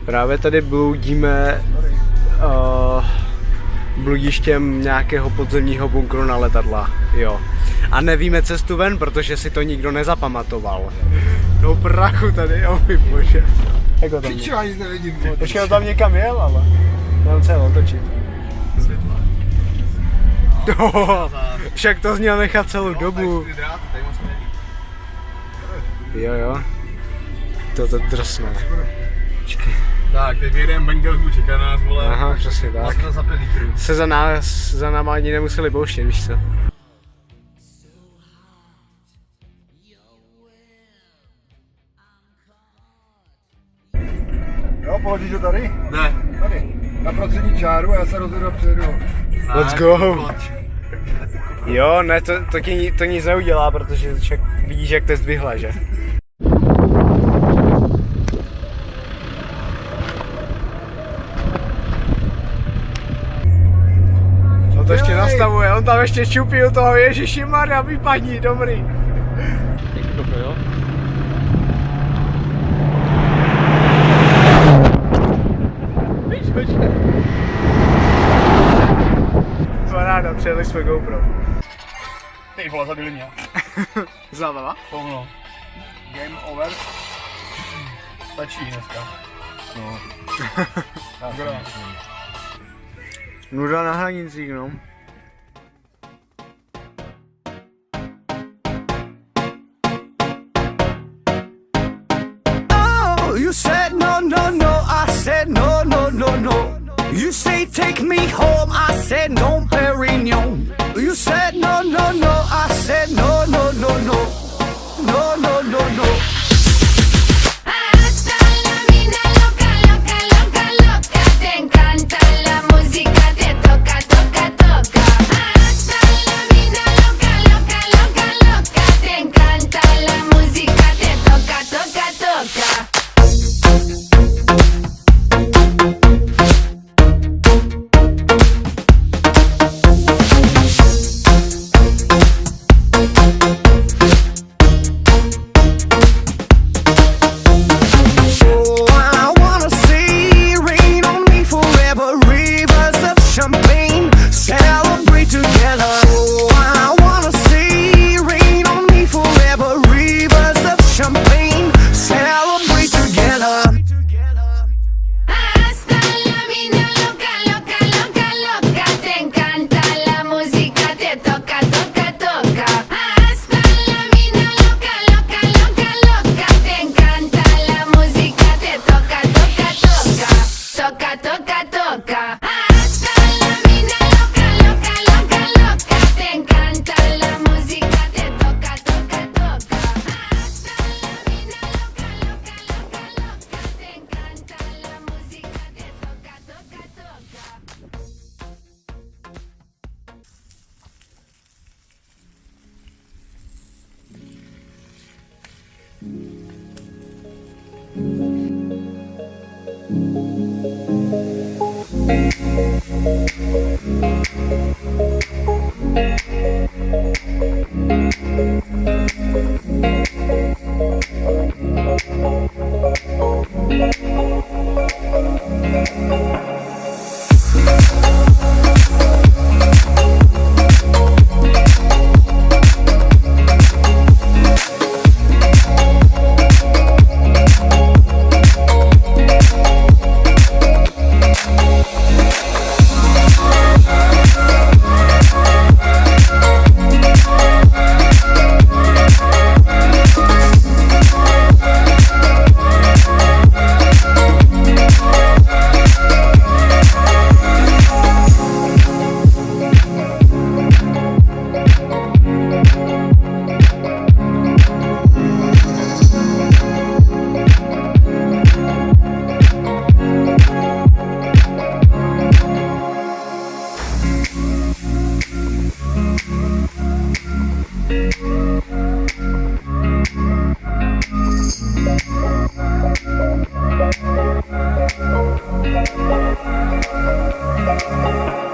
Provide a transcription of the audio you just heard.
Právě tady bloudíme bludištěm nějakého podzemního bunkru na letadla, jo. A nevíme cestu ven, protože si to nikdo nezapamatoval. Do prachu tady, jo můj bože. Jako tam Pičo, ani nevidím. Počkej, on tam někam jel, ale tam se otočit. Však to měl nechat celou dobu. Jo. To drsné. Tak, teď vyjedeme Bengelku, čeká nás, vole. Aha, přesně tak. Se za náma ani nemuseli pouštět, víš co? Jo, položíš ho tady? Ne. Tady. Na prostřední čáru a já se rozjedu a přijedu. Let's go! Jo, ne, to nic neudělá, protože však vidíš, jak to je zdvihle, že? On to ještě nastavuje, on tam ještě čupí u toho, ježišimarja, vypadni, dobrý. Jo? Paráda, přijeli jsme GoPro. Ty vole, zabili mě. Zábava? Polno. Game over. Stačí dneska. No. Nuda na hranicích, no. You said no, no, no, I said no, no, no, no. You say take me home, I said no, Perignon. You said no, no, no, I said no, no, no, no. No, no, no, no. Hasta la vida loca, loca, loca, loca. Te encanta la música, te toca, toca, toca. Hasta la vida loca, loca, loca, loca. Te encanta la música, te toca, toca, toca. Oh, I wanna see rain on me forever. Rivers of champagne, celebrate together. Oh, I wanna see rain on me forever. Rivers of champagne, celebrate together. Hasta la vida loca, loca, loca, loca. Te encanta la música, te toca, toca, toca. Hasta la vida loca, loca, loca, loca. Te encanta la música, te toca, toca, toca. Toca, toca, toca. Hasta la vida loca, loca, loca, loca. Te encanta la música, te toca, toca, toca. Hasta la vida loca, loca, loca, loca. Te encanta la música, te toca, toca, toca. Thank you.